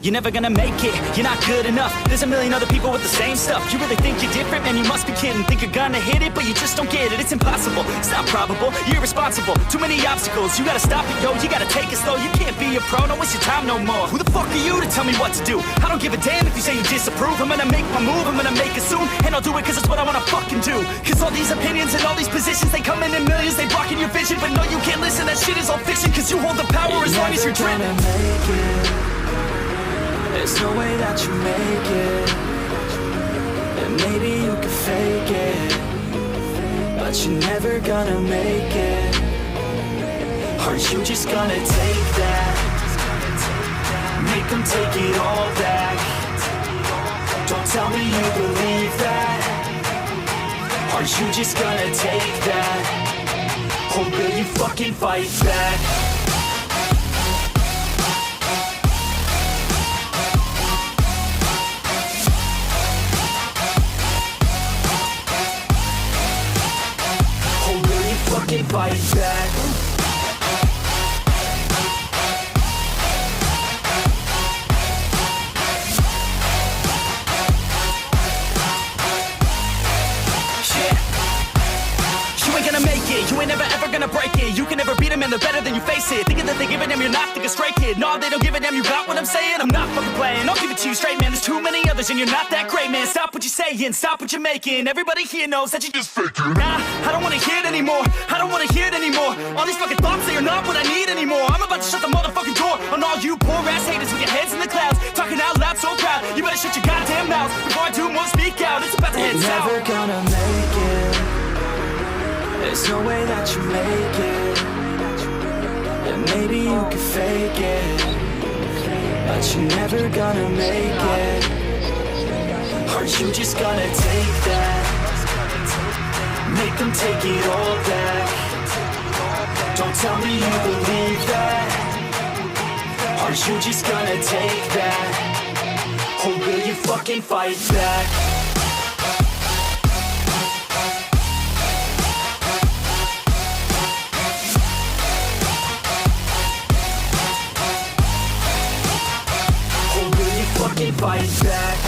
You're never gonna make it, you're not good enough. There's a million other people with the same stuff. You really think you're different? Man, you must be kidding. Think you're gonna hit it, but you just don't get it. It's impossible, it's not probable, you're irresponsible. Too many obstacles, you gotta stop it, yo. You gotta take it slow, you can't be a pro. Don't waste your time no more. Who the fuck are you to tell me what to do? I don't give a damn if you say you disapprove. I'm gonna make my move, I'm gonna make it soon. And I'll do it cause it's what I wanna fucking do. Cause all these opinions and all these positions, they come in millions, they blocking your vision. But no, you can't listen, that shit is all fiction. Cause you hold the power as long as you're dreaming. There's no way that you make it. And maybe you can fake it, but you're never gonna make it. Aren't you just gonna take that? Make them take it all back. Don't tell me you believe that. Aren't you just gonna take that? Or will you fucking fight back? Fight back. You ain't gonna make it, you ain't never ever gonna break it. You can never beat them and they're better than you face it. Thinking that they give a damn, you're not, think a straight kid. No, they don't give a damn, you got what I'm saying? I'm not fucking playing, I'll give it to you straight, man. There's too many others and you're not that great, man. Stop what you're saying, stop what you're making. Everybody here knows that you just faking. Nah, I don't wanna hear it anymore, I don't wanna hear it anymore. All these fucking thoughts, they are not what I need anymore. I'm about to shut the motherfucking door on all you poor ass haters with your heads in the clouds, talking out loud so proud. You better shut your goddamn mouth before I do more, speak out. It's about to head south. You're never gonna make it. There's no way that you make it. And maybe you can fake it, but you're never gonna make it. Aren't you just gonna take that? Make them take it all back. Don't tell me you believe that. Aren't you just gonna take that? Or will you fucking fight back? Fight back.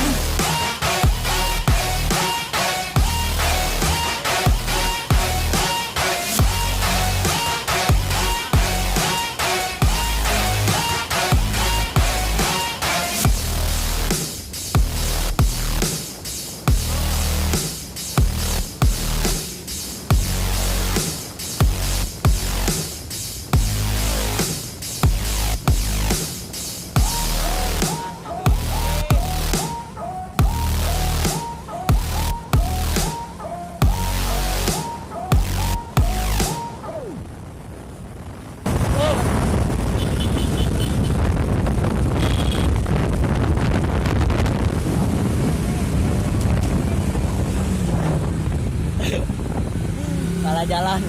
Salah jalan.